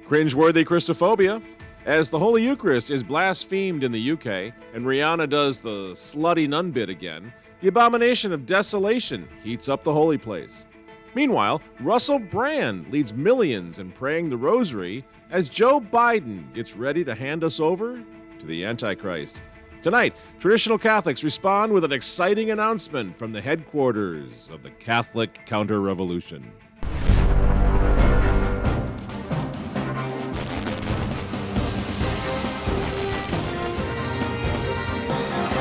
Cringeworthy Christophobia. As the Holy Eucharist is blasphemed in the UK and Rianna does the slutty nun bit again, the abomination of desolation heats up the holy place. Meanwhile, Russell Brand leads millions in praying the Rosary as Joe Biden gets ready to hand us over to the Antichrist. Tonight, traditional Catholics respond with an exciting announcement from the headquarters of the Catholic counterrevolution.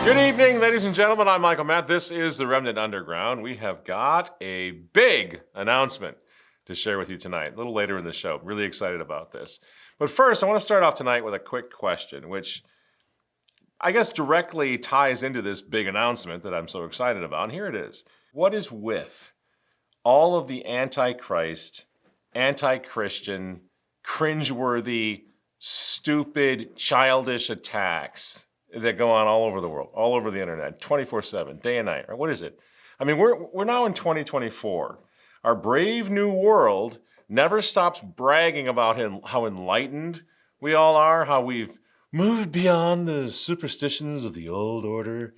Good evening, ladies and gentlemen. I'm Michael Matt. This is the Remnant Underground. We have got a big announcement to share with you tonight, a little later in the show. Really excited about this. But first, I want to start off tonight with a quick question, which I guess directly ties into this big announcement that I'm so excited about. And here it is. What is with all of the Antichrist, anti-Christian, cringeworthy, stupid, childish attacks that go on all over the world, all over the internet, 24/7, day and night? Right? What is it? I mean, we're now in 2024. Our brave new world never stops bragging about how enlightened we all are, how we've moved beyond the superstitions of the old order.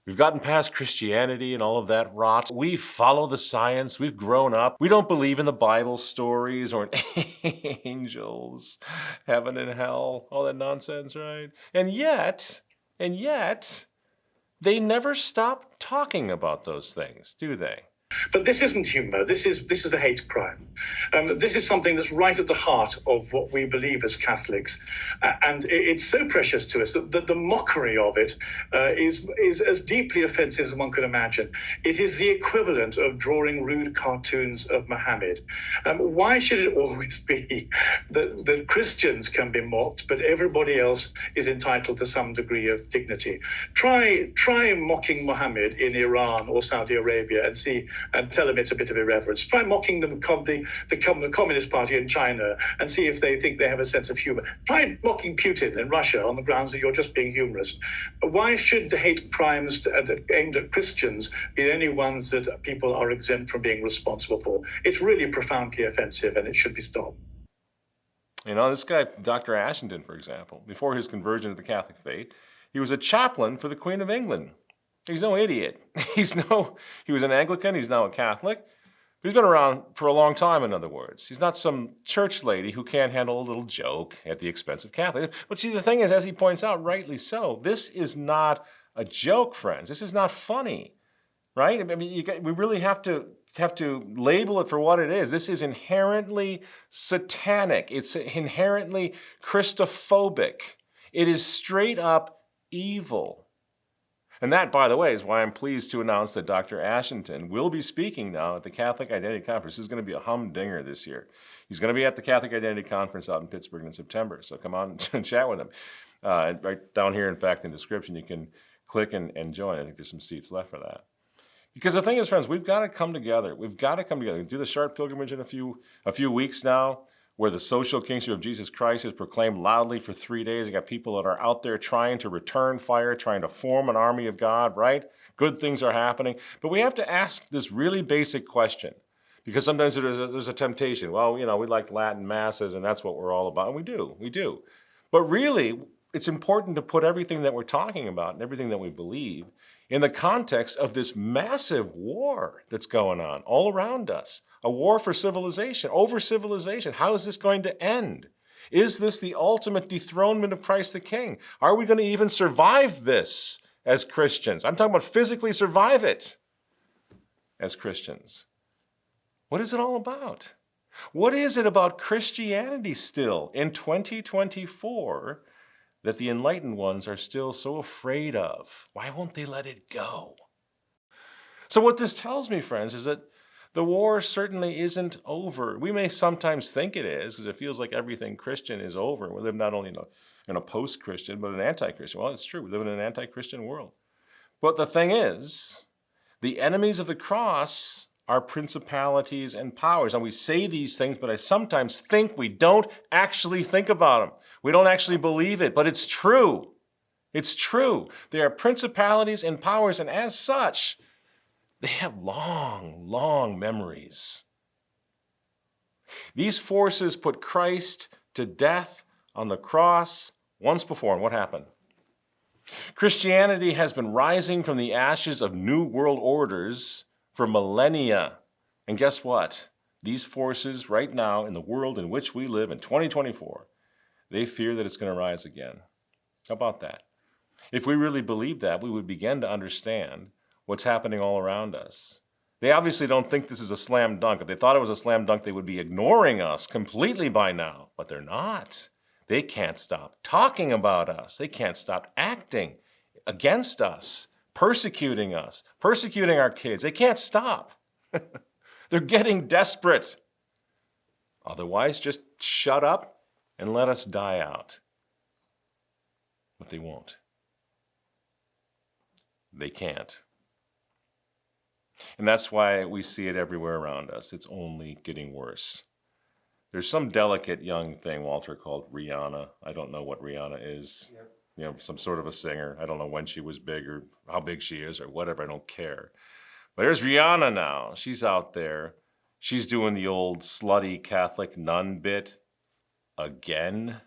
We've gotten past Christianity and all of that rot. We follow the science. We've grown up. We don't believe in the Bible stories or in angels, heaven and hell, all that nonsense, right? And yet, they never stop talking about those things, do they? But this isn't humour. This is a hate crime. This is something that's right at the heart of what we believe as Catholics, and it's so precious to us that the mockery of it is as deeply offensive as one could imagine. It is the equivalent of drawing rude cartoons of Muhammad. Why should it always be that Christians can be mocked, but everybody else is entitled to some degree of dignity? Try mocking Muhammad in Iran or Saudi Arabia and tell them it's a bit of irreverence. Try mocking the Communist Party in China and see if they think they have a sense of humor. Try mocking Putin in Russia on the grounds that you're just being humorous. Why should the hate crimes aimed at Christians be the only ones that people are exempt from being responsible for? It's really profoundly offensive and it should be stopped. You know, this guy, Dr. Ashenden, for example, before his conversion to the Catholic faith, he was a chaplain for the Queen of England. He's no idiot. He was an Anglican, he's now a Catholic. But he's been around for a long time, in other words. He's not some church lady who can't handle a little joke at the expense of Catholics. But see, the thing is, as he points out, rightly so, this is not a joke, friends. This is not funny, right? I mean, we really have to label it for what it is. This is inherently satanic. It's inherently Christophobic. It is straight up evil. And that, by the way, is why I'm pleased to announce that Dr. Ashenden will be speaking now at the Catholic Identity Conference. This is going to be a humdinger this year. He's going to be at the Catholic Identity Conference out in Pittsburgh in September. So come on and chat with him. Right down here, in fact, in the description, you can click and join. I think there's some seats left for that. Because the thing is, friends, we've got to come together. We've got to come together. We do the short pilgrimage in a few weeks now, where the social kingship of Jesus Christ is proclaimed loudly for 3 days. You got people that are out there trying to return fire, trying to form an army of God, right? Good things are happening. But we have to ask this really basic question, because sometimes there's a temptation. Well, you know, we like Latin masses, and that's what we're all about. And we do. But really, it's important to put everything that we're talking about and everything that we believe in the context of this massive war that's going on all around us. A war for civilization, over civilization. How is this going to end? Is this the ultimate dethronement of Christ the King? Are we going to even survive this as Christians? I'm talking about physically survive it as Christians. What is it all about? What is it about Christianity still in 2024 that the enlightened ones are still so afraid of? Why won't they let it go? So what this tells me, friends, is that the war certainly isn't over. We may sometimes think it is, because it feels like everything Christian is over. We live not only in a post-Christian, but an anti-Christian. Well, it's true. We live in an anti-Christian world. But the thing is, the enemies of the cross are principalities and powers. And we say these things, but I sometimes think we don't actually think about them. We don't actually believe it, but it's true. It's true. They are principalities and powers, and as such, they have long, long memories. These forces put Christ to to death on the cross once before. And what happened? Christianity has been rising from the ashes of new world orders for millennia. And guess what? These forces right now in the world in which we live in 2024, they fear that it's going to rise again. How about that? If we really believed that, we would begin to understand what's happening all around us. They obviously don't think this is a slam dunk. If they thought it was a slam dunk, they would be ignoring us completely by now. But they're not. They can't stop talking about us. They can't stop acting against us, persecuting our kids. They can't stop. They're getting desperate. Otherwise, just shut up and let us die out. But they won't. They can't. And that's why we see it everywhere around us. It's only getting worse. There's some delicate young thing, Walter, called Rianna. I don't know what Rianna is. Yep. You know, some sort of a singer. I don't know when she was big or how big she is or whatever. I don't care. But there's Rianna now. She's out there. She's doing the old slutty Catholic nun bit again.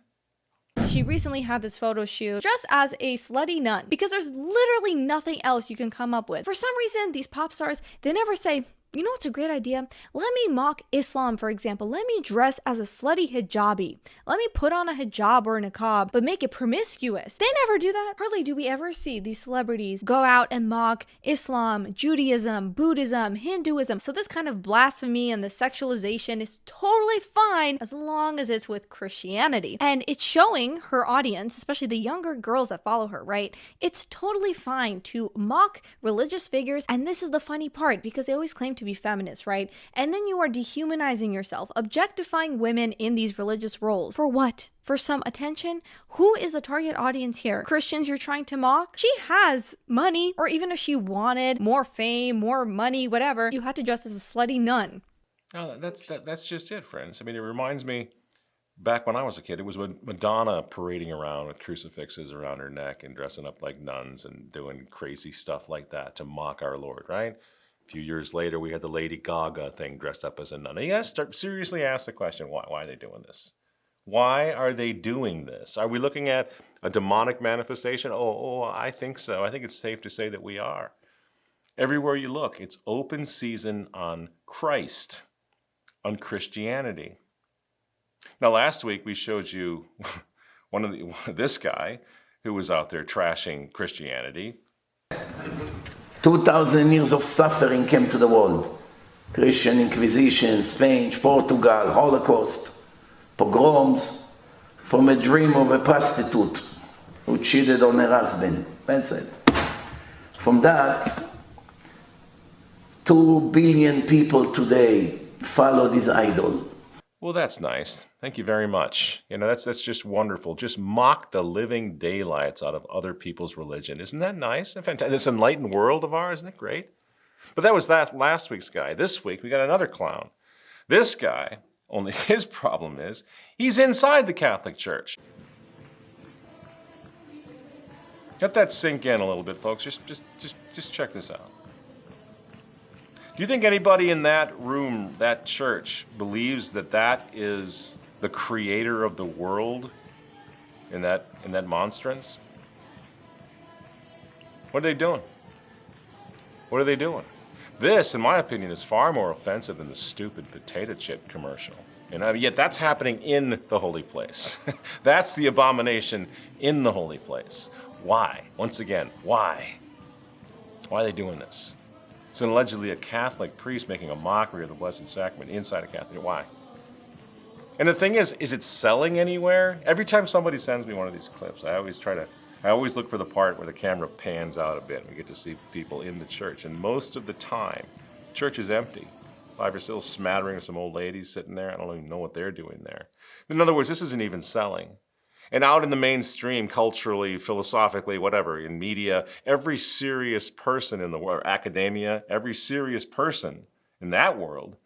She recently had this photo shoot dressed as a slutty nun because there's literally nothing else you can come up with. For some reason, these pop stars, they never say, you know what's a great idea? Let me mock Islam, for example. Let me dress as a slutty hijabi. Let me put on a hijab or a niqab, but make it promiscuous. They never do that. Hardly do we ever see these celebrities go out and mock Islam, Judaism, Buddhism, Hinduism. So this kind of blasphemy and the sexualization is totally fine as long as it's with Christianity. And it's showing her audience, especially the younger girls that follow her, right? It's totally fine to mock religious figures. And this is the funny part because they always claim to be feminist, right? And then you are dehumanizing yourself, objectifying women in these religious roles. For what? For some attention? Who is the target audience here? Christians you're trying to mock? She has money, or even if she wanted more fame, more money, whatever, you had to dress as a slutty nun. Oh, that's just it, friends. I mean, it reminds me, back when I was a kid, it was Madonna parading around with crucifixes around her neck and dressing up like nuns and doing crazy stuff like that to mock our Lord, right? A few years later, we had the Lady Gaga thing dressed up as a nun. And you gotta seriously ask the question, why are they doing this? Why are they doing this? Are we looking at a demonic manifestation? Oh, I think so. I think it's safe to say that we are. Everywhere you look, it's open season on Christ, on Christianity. Now, last week, we showed you this guy who was out there trashing Christianity. 2,000 years of suffering came to the world. Christian Inquisition, Spain, Portugal, Holocaust, pogroms, from a dream of a prostitute who cheated on her husband. That's it. From that, 2 billion people today follow this idol. Well, that's nice. Thank you very much. You know, that's just wonderful. Just mock the living daylights out of other people's religion. Isn't that nice? This enlightened world of ours, isn't it great? But that was last week's guy. This week, we got another clown. This guy, only his problem is, he's inside the Catholic Church. Let that sink in a little bit, folks. Just check this out. Do you think anybody in that room, that church, believes that that is the creator of the world in that monstrance? What are they doing? What are they doing? This, in my opinion, is far more offensive than the stupid potato chip commercial. And yet that's happening in the holy place. That's the abomination in the holy place. Why? Once again, why? Why are they doing this? It's allegedly a Catholic priest making a mockery of the Blessed Sacrament inside a Catholic. Why? And the thing is it selling anywhere? Every time somebody sends me one of these clips, I always look for the part where the camera pans out a bit. We get to see people in the church. And most of the time, the church is empty. There's still a smattering of some old ladies sitting there. I don't even know what they're doing there. In other words, this isn't even selling. And out in the mainstream, culturally, philosophically, whatever, in media, every serious person in the world, academia, every serious person in that world,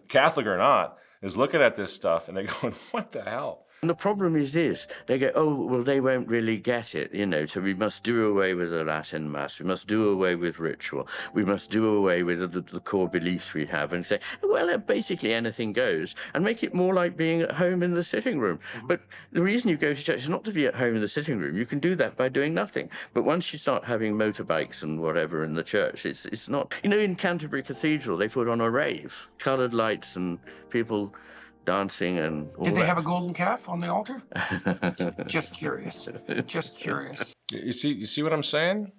Catholic or not, is looking at this stuff and they're going, what the hell? And the problem is this, they go, oh, well, they won't really get it, so we must do away with the Latin Mass, we must do away with ritual, we must do away with the core beliefs we have, and say, well, basically anything goes, and make it more like being at home in the sitting room. But the reason you go to church is not to be at home in the sitting room. You can do that by doing nothing. But once you start having motorbikes and whatever in the church, it's not, in Canterbury Cathedral, they put on a rave, coloured lights and people dancing and all Did they that. have a golden calf on the altar? Just curious. Just curious. You see what I'm saying?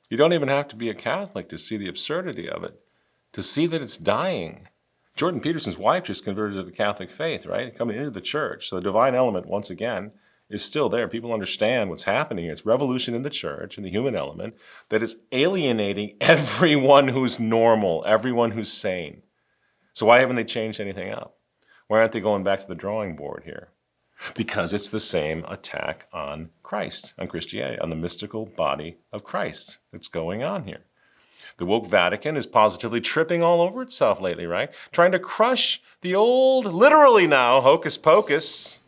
You don't even have to be a Catholic to see the absurdity of it, to see that it's dying. Jordan Peterson's wife just converted to the Catholic faith, right? Coming into the church. So the divine element, once again, is still there. People understand what's happening here. It's revolution in the church and the human element that is alienating everyone who's normal, everyone who's sane. So why haven't they changed anything up? Why aren't they going back to the drawing board here? Because it's the same attack on Christ, on Christianity, on the mystical body of Christ that's going on here. The woke Vatican is positively tripping all over itself lately, right? Trying to crush the old, literally now, hocus pocus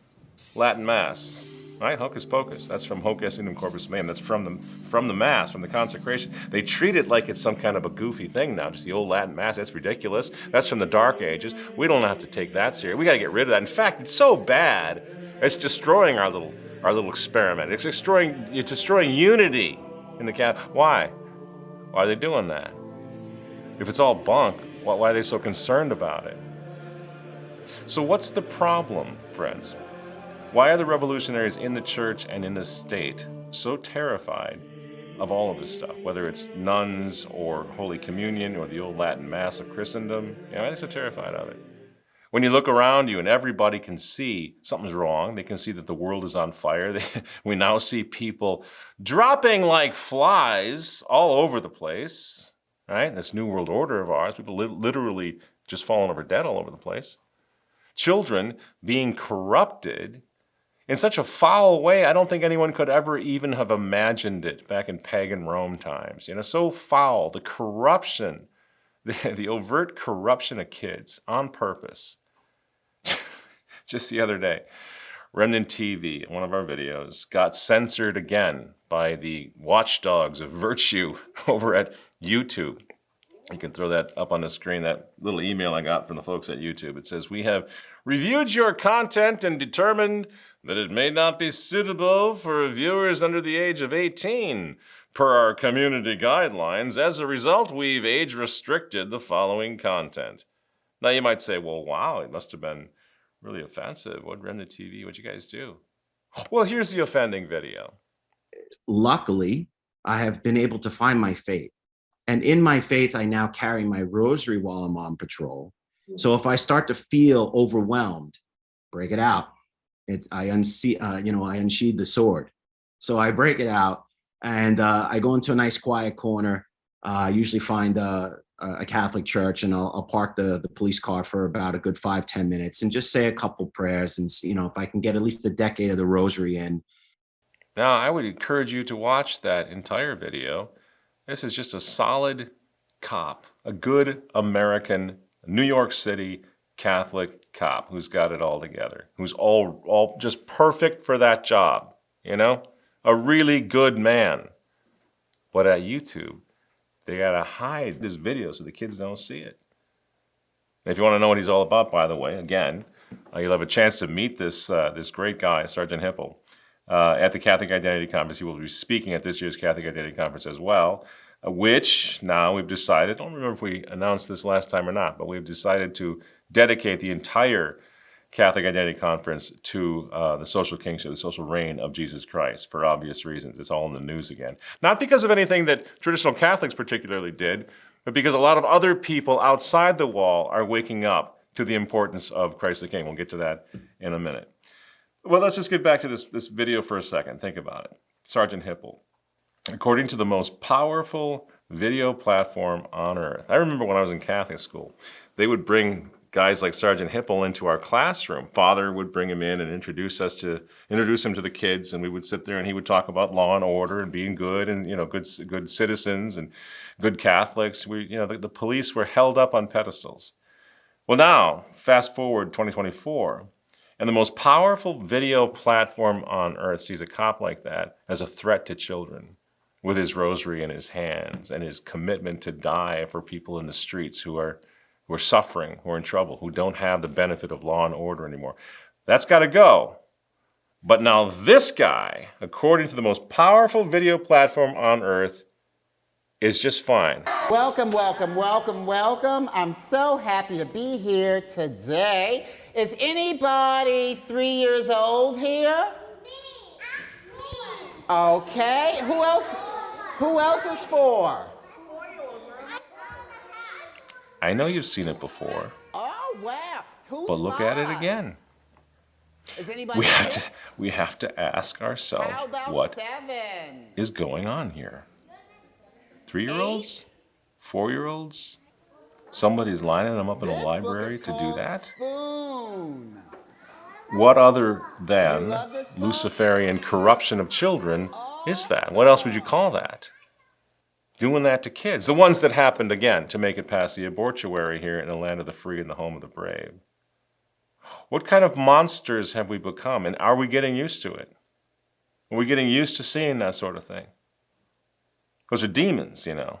Latin Mass, right? Hocus pocus. That's from Hocus in Corpus Meum. That's from the Mass, from the consecration. They treat it like it's some kind of a goofy thing now, just the old Latin Mass. That's ridiculous. That's from the Dark Ages. We don't have to take that serious. We got to get rid of that. In fact, it's so bad, it's destroying our little experiment. It's destroying unity in the Catholic. Why? Why are they doing that? If it's all bunk, why are they so concerned about it? So what's the problem, friends? Why are the revolutionaries in the church and in the state so terrified of all of this stuff, whether it's nuns or Holy Communion or the old Latin Mass of Christendom? Why are they so terrified of it? When you look around you and everybody can see something's wrong, they can see that the world is on fire. We now see people dropping like flies all over the place, right? This new world order of ours, people literally just falling over dead all over the place. Children being corrupted in such a foul way, I don't think anyone could ever even have imagined it back in pagan Rome times. So foul, the corruption, the overt corruption of kids on purpose. Just the other day, Remnant TV, one of our videos, got censored again by the watchdogs of virtue over at YouTube. You can throw that up on the screen, that little email I got from the folks at YouTube. It says, "We have reviewed your content and determined that it may not be suitable for viewers under the age of 18. Per our community guidelines, as a result, we've age restricted the following content." Now you might say, well, wow, it must have been really offensive. What Remnant TV, what'd you guys do? Well, here's the offending video. Luckily, I have been able to find my faith. And in my faith, I now carry my rosary while I'm on patrol. So if I start to feel overwhelmed, break it out. I unsheathe the sword. So I break it out and I go into a nice quiet corner. I usually find a Catholic church, and I'll park the police car for about a good 5-10 minutes and just say a couple prayers. And if I can get at least a decade of the rosary in. Now, I would encourage you to watch that entire video. This is just a solid cop, a good American, New York City Catholic cop who's got it all together, who's all just perfect for that job, a really good man. But at YouTube, they gotta hide this video so the kids don't see it. And if you want to know what he's all about, by the way, again, you'll have a chance to meet this great guy, Sergeant Hipple, at the Catholic Identity Conference. He will be speaking at this year's Catholic Identity Conference as well, which now we've decided, I don't remember if we announced this last time or not, but we've decided to dedicate the entire Catholic Identity Conference to the social kingship, the social reign of Jesus Christ, for obvious reasons. It's all in the news again. Not because of anything that traditional Catholics particularly did, but because a lot of other people outside the wall are waking up to the importance of Christ the King. We'll get to that in a minute. Well, let's just get back to this video for a second. Think about it. Sergeant Hipple. According to the most powerful video platform on earth. I remember when I was in Catholic school, they would bring guys like Sergeant Hipple into our classroom. Father would bring him in and introduce him to the kids, and we would sit there and he would talk about law and order and being good and good citizens and good Catholics. The police were held up on pedestals. Well, now fast forward 2024, And the most powerful video platform on earth sees a cop like that as a threat to children, with his rosary in his hands and his commitment to die for people in the streets who are suffering, who are in trouble, who don't have the benefit of law and order anymore. That's got to go. But now this guy, according to the most powerful video platform on earth, is just fine. Welcome, welcome, welcome, welcome. I'm so happy to be here today. Is anybody 3 years old here? Me. Okay. Who else? Who else is 4? I know you've seen it before. Oh wow. Who's But look at it again. Is anybody We have to ask ourselves How about what 7? is going on here. 3-year-olds? 4-year-olds? Somebody's lining them up in a This library book is to do called that? Spoon. What other than love this book? Luciferian corruption of children is that? What else would you call that? Doing that to kids. The ones that happened, again, to make it past the abortuary here in the land of the free and the home of the brave. What kind of monsters have we become? And are we getting used to it? Are we getting used to seeing that sort of thing? Those are demons, you know.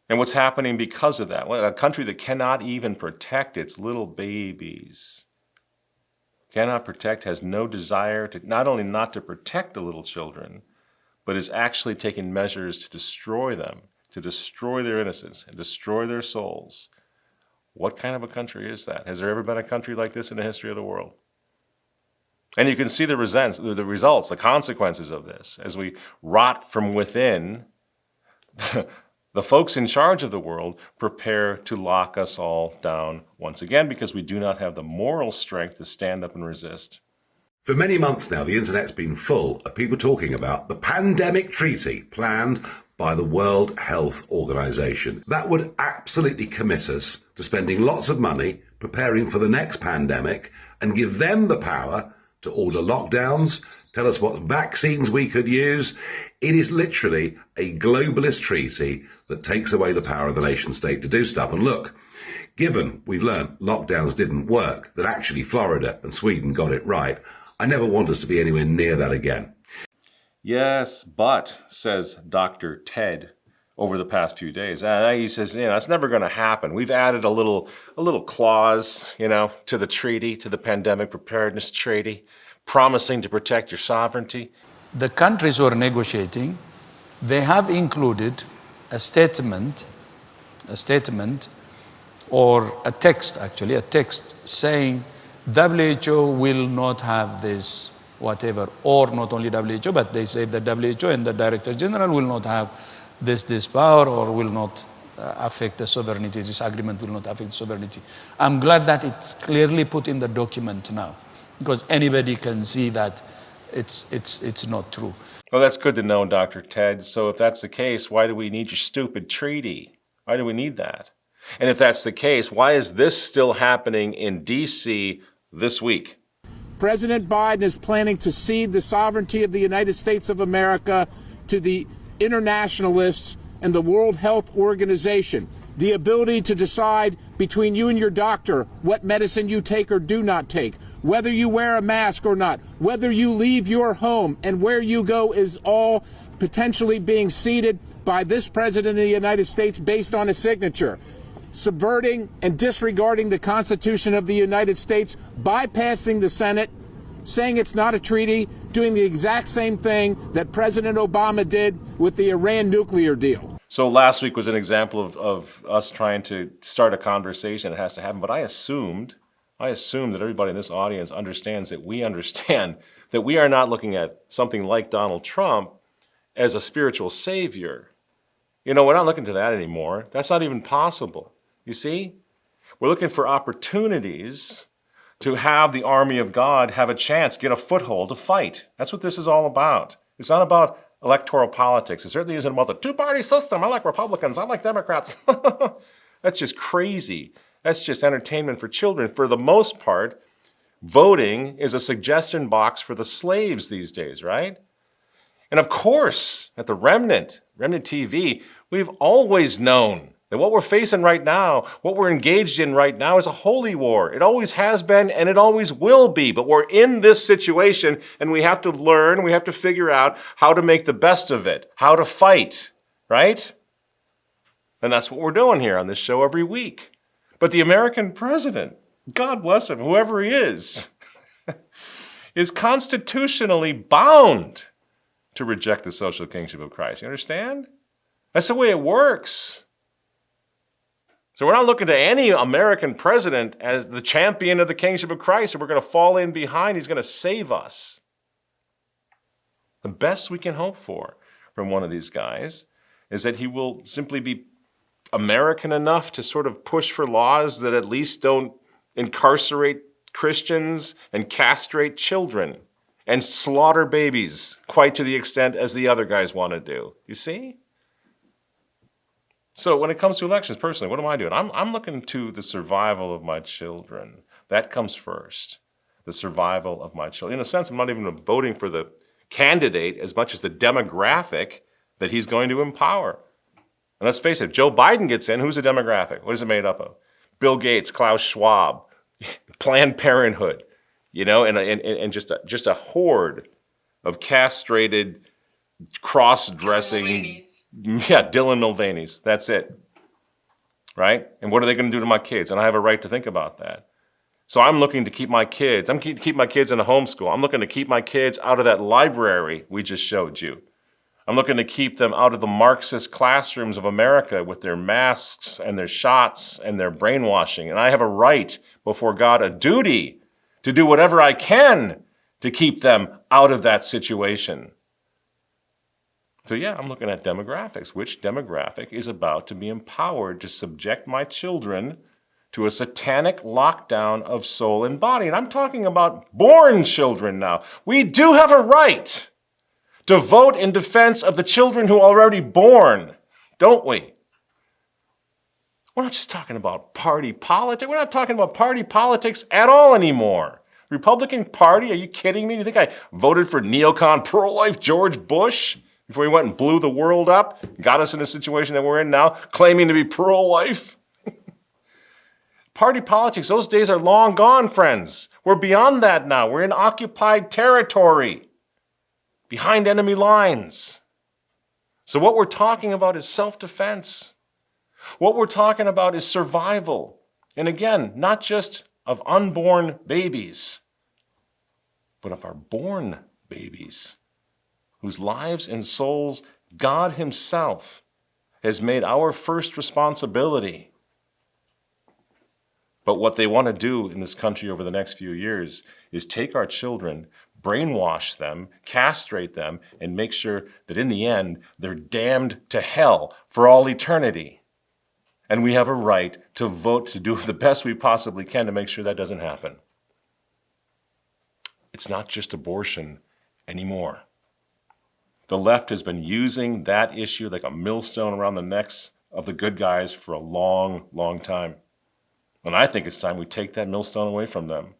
And what's happening because of that? Well, a country that cannot even protect its little babies, cannot protect, has no desire to, not only not to protect the little children, but is actually taking measures to destroy them, to destroy their innocence and destroy their souls. What kind of a country is that? Has there ever been a country like this in the history of the world? And you can see the results, the consequences of this as we rot from within. The folks in charge of the world prepare to lock us all down once again because we do not have the moral strength to stand up and resist. For many months now, the internet's been full of people talking about the pandemic treaty planned by the World Health Organization. That would absolutely commit us to spending lots of money preparing for the next pandemic and give them the power to order lockdowns, tell us what vaccines we could use. It is literally a globalist treaty that takes away the power of the nation state to do stuff. And look, given we've learned lockdowns didn't work, that actually Florida and Sweden got it right, I never want us to be anywhere near that again. Yes, but, says Dr. Ted over the past few days, he says, it's never going to happen. We've added a little clause, to the treaty, to the pandemic preparedness treaty, promising to protect your sovereignty. The countries who are negotiating, they have included a statement or a text saying WHO will not have this whatever, or not only WHO, but they say that WHO and the Director General will not have this power or will not affect the sovereignty. This agreement will not affect sovereignty. I'm glad that it's clearly put in the document now, because anybody can see that it's not true. Well, that's good to know, Dr. Ted. So if that's the case, why do we need your stupid treaty? Why do we need that? And if that's the case, why is this still happening in D.C. this week? President Biden is planning to cede the sovereignty of the United States of America to the internationalists and the World Health Organization. The ability to decide between you and your doctor what medicine you take or do not take, whether you wear a mask or not, whether you leave your home and where you go is all potentially being ceded by this president of the United States based on a signature. Subverting and disregarding the Constitution of the United States, bypassing the Senate, saying it's not a treaty, doing the exact same thing that President Obama did with the Iran nuclear deal. So last week was an example of us trying to start a conversation. It has to happen. But I assumed that everybody in this audience understands that we understand that we are not looking at something like Donald Trump as a spiritual savior. We're not looking to that anymore. That's not even possible. You see? We're looking for opportunities to have the army of God have a chance, get a foothold to fight. That's what this is all about. It's not about electoral politics. It certainly isn't about the two-party system. I like Republicans. I like Democrats. That's just crazy. That's just entertainment for children. For the most part, voting is a suggestion box for the slaves these days, right? And of course, at the Remnant TV, we've always known And what we're facing right now, what we're engaged in right now is a holy war. It always has been and it always will be. But we're in this situation and we have to learn, we have to figure out how to make the best of it, how to fight, right? And that's what we're doing here on this show every week. But the American president, God bless him, whoever he is constitutionally bound to reject the social kingship of Christ. You understand? That's the way it works. So we're not looking to any American president as the champion of the kingship of Christ, and we're going to fall in behind. He's going to save us. The best we can hope for from one of these guys is that he will simply be American enough to sort of push for laws that at least don't incarcerate Christians and castrate children and slaughter babies quite to the extent as the other guys want to do. You see? So when it comes to elections, personally, what am I doing? I'm looking to the survival of my children. That comes first, the survival of my children. In a sense, I'm not even voting for the candidate as much as the demographic that he's going to empower. And let's face it, Joe Biden gets in, who's the demographic? What is it made up of? Bill Gates, Klaus Schwab, Planned Parenthood, and just a horde of castrated, cross-dressing, Dylan Mulvaney's. That's it, right? And what are they going to do to my kids? And I have a right to think about that. So I'm looking to keep my kids. I'm keep my kids in a homeschool. I'm looking to keep my kids out of that library we just showed you. I'm looking to keep them out of the Marxist classrooms of America with their masks and their shots and their brainwashing. And I have a right before God, a duty to do whatever I can to keep them out of that situation. So yeah, I'm looking at demographics. Which demographic is about to be empowered to subject my children to a satanic lockdown of soul and body? And I'm talking about born children now. We do have a right to vote in defense of the children who are already born, don't we? We're not just talking about party politics. We're not talking about party politics at all anymore. Republican Party, are you kidding me? Do you think I voted for neocon pro-life George Bush before he went and blew the world up, got us in the situation that we're in now, claiming to be pro-life? Party politics, those days are long gone, friends. We're beyond that now. We're in occupied territory, behind enemy lines. So what we're talking about is self-defense. What we're talking about is survival. And again, not just of unborn babies, but of our born babies, whose lives and souls God Himself has made our first responsibility. But what they want to do in this country over the next few years is take our children, brainwash them, castrate them, and make sure that in the end, they're damned to hell for all eternity. And we have a right to vote to do the best we possibly can to make sure that doesn't happen. It's not just abortion anymore. The left has been using that issue like a millstone around the necks of the good guys for a long, long time. And I think it's time we take that millstone away from them.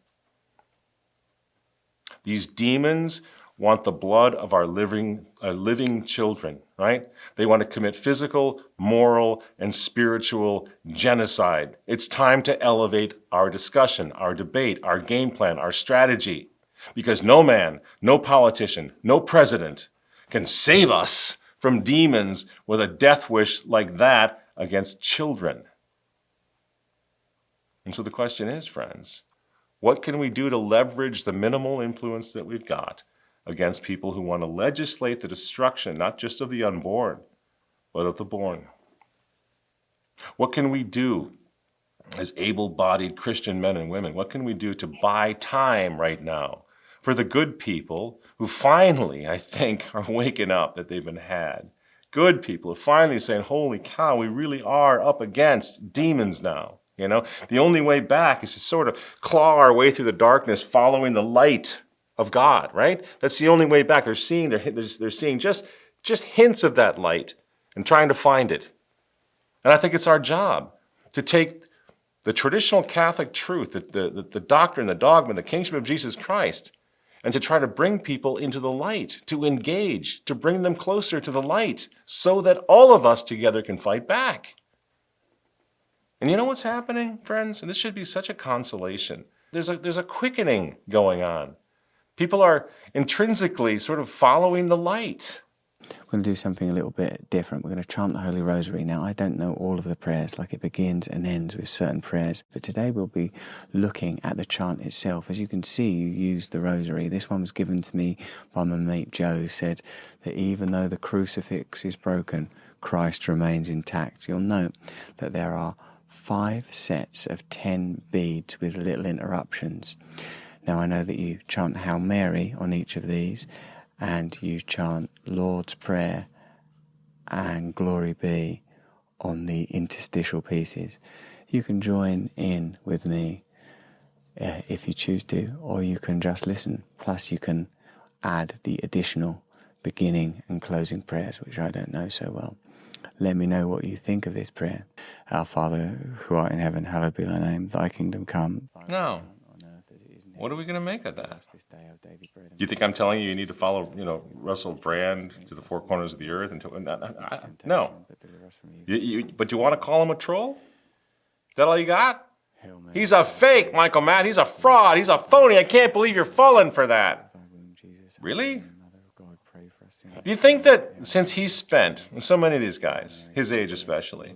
These demons want the blood of our living children, right? They want to commit physical, moral, and spiritual genocide. It's time to elevate our discussion, our debate, our game plan, our strategy. Because no man, no politician, no president can save us from demons with a death wish like that against children. And so the question is, friends, what can we do to leverage the minimal influence that we've got against people who want to legislate the destruction, not just of the unborn, but of the born? What can we do as able-bodied Christian men and women? What can we do to buy time right now for the good people who finally, I think, are waking up that they've been had? Good people who finally saying, holy cow, we really are up against demons now. You know, the only way back is to sort of claw our way through the darkness, following the light of God, right? That's the only way back. They're seeing just hints of that light and trying to find it. And I think it's our job to take the traditional Catholic truth, the doctrine, the dogma, the kingship of Jesus Christ, and to try to bring people into the light, to engage, to bring them closer to the light, so that all of us together can fight back. And you know what's happening, friends? And this should be such a consolation. There's a quickening going on. People are intrinsically sort of following the light. We're going to do something a little bit different. We're going to chant the Holy Rosary. Now, I don't know all of the prayers, like it begins and ends with certain prayers, but today we'll be looking at the chant itself. As you can see, you use the Rosary. This one was given to me by my mate Joe, who said that even though the crucifix is broken, Christ remains intact. You'll note that there are 5 sets of 10 beads with little interruptions. Now, I know that you chant Hail Mary on each of these, and you chant Lord's Prayer and Glory Be on the interstitial pieces. You can join in with me if you choose to, or you can just listen. Plus you can add the additional beginning and closing prayers, which I don't know so well. Let me know what you think of this prayer. Our Father, who art in heaven, hallowed be thy name. Thy kingdom come. No. What are we going to make of that? Do you think I'm telling you need to follow, Russell Brand to the 4 corners of the earth? No. But you want to call him a troll? Is that all you got? He's a fake, Michael Matt. He's a fraud. He's a phony. I can't believe you're falling for that. Really? Do you think that since he's spent, and so many of these guys, his age especially,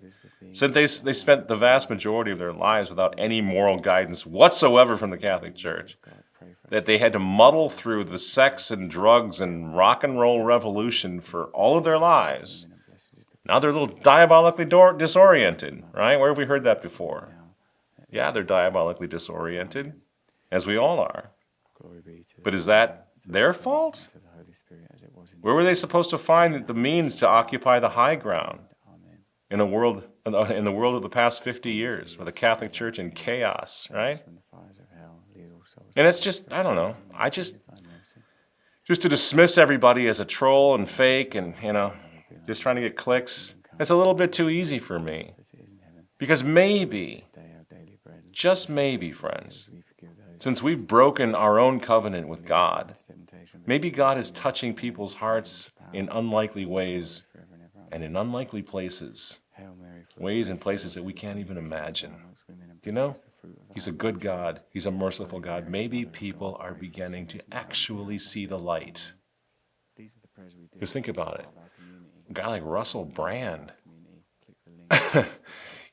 since they spent the vast majority of their lives without any moral guidance whatsoever from the Catholic Church, that they had to muddle through the sex and drugs and rock and roll revolution for all of their lives, now they're a little diabolically disoriented, right? Where have we heard that before? Yeah, they're diabolically disoriented, as we all are. But is that their fault? Where were they supposed to find the means to occupy the high ground in the world of the past 50 years, with the Catholic Church in chaos, right? And it's just, I don't know. Just to dismiss everybody as a troll and fake and, just trying to get clicks, it's a little bit too easy for me. Because maybe, just maybe, friends, since we've broken our own covenant with God, maybe God is touching people's hearts in unlikely ways and in unlikely places, ways and places that we can't even imagine. Do you know? He's a good God. He's a merciful God. Maybe people are beginning to actually see the light. Just think about it. A guy like Russell Brand,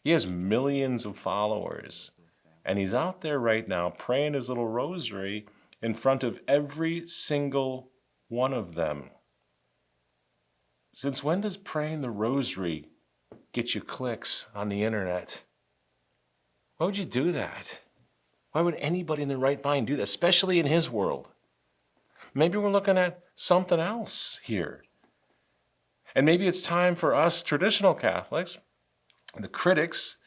he has millions of followers. And he's out there right now praying his little rosary in front of every single one of them. Since when does praying the rosary get you clicks on the internet? Why would you do that? Why would anybody in their right mind do that, especially in his world? Maybe we're looking at something else here. And maybe it's time for us traditional Catholics, the critics,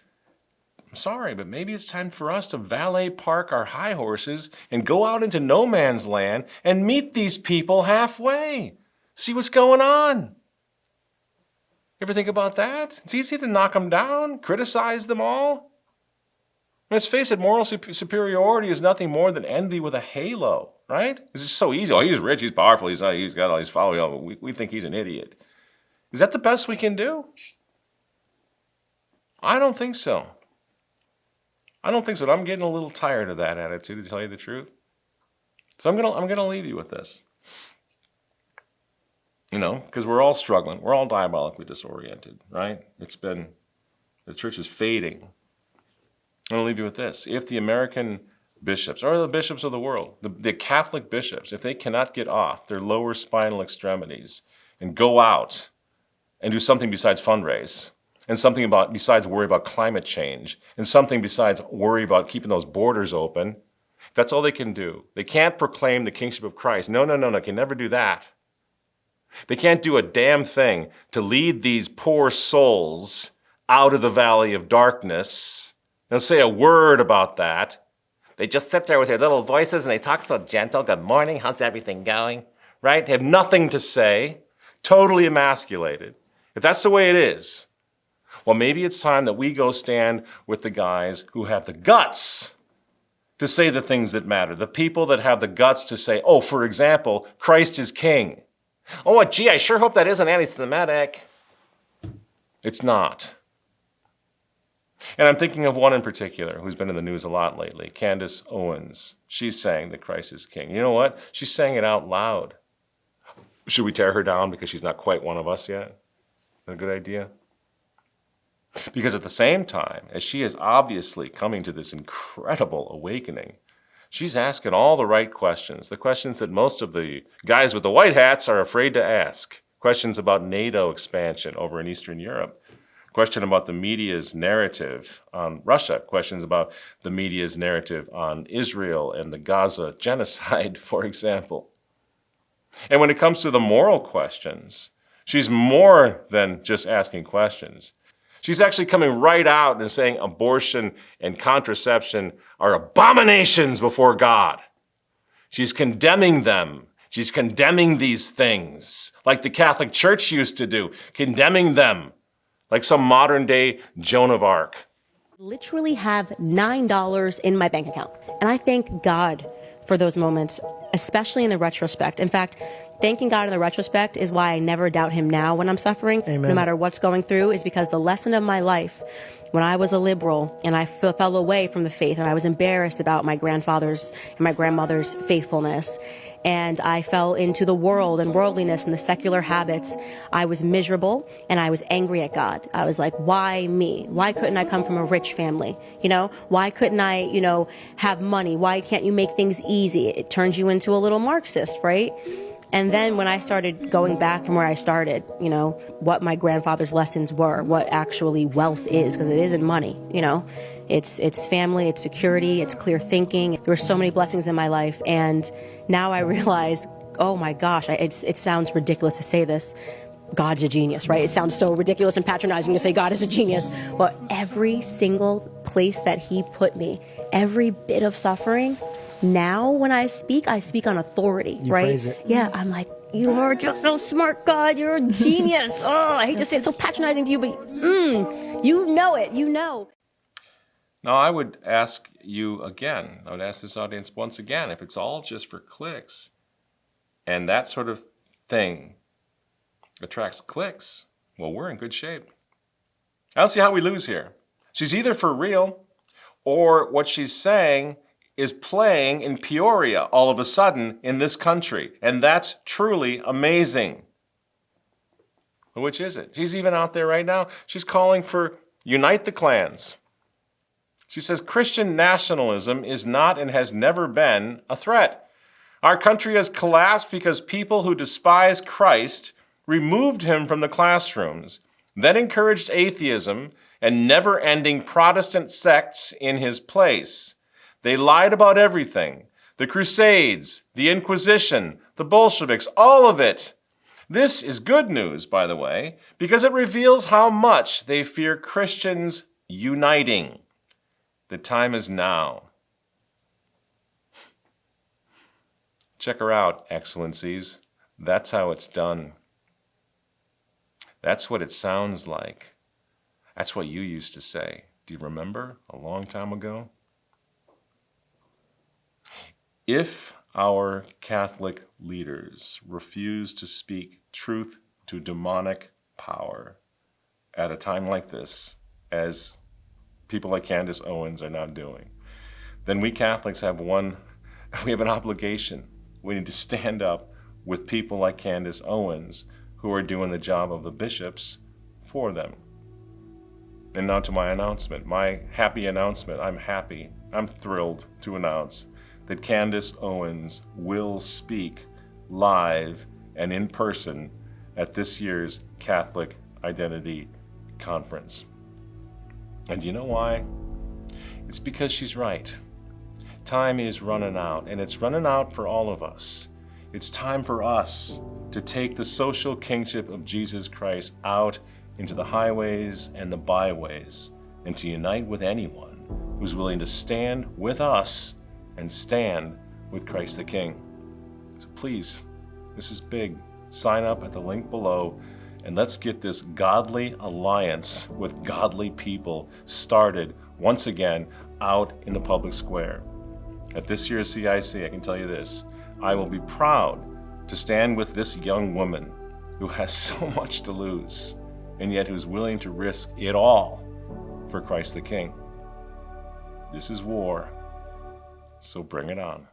I'm sorry, but maybe it's time for us to valet park our high horses and go out into no man's land and meet these people halfway. See what's going on. Ever think about that? It's easy to knock them down, criticize them all. Let's face it, moral superiority is nothing more than envy with a halo, right? It's just so easy. Oh, he's rich, he's powerful, he's got all these followers. We think he's an idiot. Is that the best we can do? I don't think so. I'm getting a little tired of that attitude, to tell you the truth. So I'm gonna leave you with this. Because we're all struggling. We're all diabolically disoriented, right? The church is fading. I'm gonna leave you with this. If the American bishops, or the bishops of the world, the Catholic bishops, if they cannot get off their lower spinal extremities and go out and do something besides fundraise, and something besides worry about climate change, and something besides worry about keeping those borders open, that's all they can do. They can't proclaim the kingship of Christ. No, they can never do that. They can't do a damn thing to lead these poor souls out of the valley of darkness. They'll say a word about that. They just sit there with their little voices and they talk so gentle. Good morning, how's everything going? Right? They have nothing to say, totally emasculated. If that's the way it is, well, maybe it's time that we go stand with the guys who have the guts to say the things that matter. The people that have the guts to say, oh, for example, Christ is king. Oh, gee, I sure hope that isn't anti-Semitic. It's not. And I'm thinking of one in particular who's been in the news a lot lately, Candace Owens. She's saying that Christ is king. You know what? She's saying it out loud. Should we tear her down because she's not quite one of us yet? Is that a good idea? Because at the same time, as she is obviously coming to this incredible awakening, she's asking all the right questions, the questions that most of the guys with the white hats are afraid to ask. Questions about NATO expansion over in Eastern Europe. Question about the media's narrative on Russia. Questions about the media's narrative on Israel and the Gaza genocide, for example. And when it comes to the moral questions, she's more than just asking questions. She's actually coming right out and saying abortion and contraception are abominations before God. She's condemning them. She's condemning these things like the Catholic Church used to do, condemning them like some modern day Joan of Arc. Literally have $9 in my bank account. And I thank God for those moments, especially in the retrospect. In fact, thanking God in the retrospect is why I never doubt him now when I'm suffering, Amen. No matter what's going through, is because the lesson of my life, when I was a liberal and I fell away from the faith and I was embarrassed about my grandfather's and my grandmother's faithfulness, and I fell into the world and worldliness and the secular habits, I was miserable and I was angry at God. I was like, why me? Why couldn't I come from a rich family? Why couldn't I, have money? Why can't you make things easy? It turns you into a little Marxist, right? And then when I started going back from where I started, what my grandfather's lessons were, what actually wealth is, because it isn't money, It's family, it's security, it's clear thinking. There were so many blessings in my life. And now I realize, oh my gosh, it sounds ridiculous to say this. God's a genius, right? It sounds so ridiculous and patronizing to say God is a genius. But every single place that he put me, every bit of suffering, now when I speak on authority, You right? praise it. Yeah, I'm like, you are just so smart, God. You're a genius. Oh, I hate to say it's so patronizing to you, but you know it. You know. Now, I would ask you again, I would ask this audience once again, if it's all just for clicks, and that sort of thing attracts clicks, well, we're in good shape. I don't see how we lose here. She's either for real, or what she's saying is playing in Peoria all of a sudden in this country, and that's truly amazing. Which is it? She's even out there right now. She's calling for unite the clans. She says Christian nationalism is not and has never been a threat. Our country has collapsed because people who despise Christ removed him from the classrooms, then encouraged atheism and never-ending Protestant sects in his place. They lied about everything. The Crusades, the Inquisition, the Bolsheviks, all of it. This is good news, by the way, because it reveals how much they fear Christians uniting. The time is now. Check her out, Excellencies. That's how it's done. That's what it sounds like. That's what you used to say. Do you remember a long time ago? If our Catholic leaders refuse to speak truth to demonic power at a time like this, as people like Candace Owens are not doing, then we Catholics have an obligation. We need to stand up with people like Candace Owens who are doing the job of the bishops for them. And now to my announcement, my happy announcement. I'm thrilled to announce that Candace Owens will speak live and in person at this year's Catholic Identity Conference. And you know why? It's because she's right. Time is running out, and it's running out for all of us. It's time for us to take the social kingship of Jesus Christ out into the highways and the byways, and to unite with anyone who's willing to stand with us and stand with Christ the King. So please, this is big. Sign up at the link below, and let's get this godly alliance with godly people started once again out in the public square. At this year's CIC, I can tell you this, I will be proud to stand with this young woman who has so much to lose, and yet who's willing to risk it all for Christ the King. This is war, so bring it on.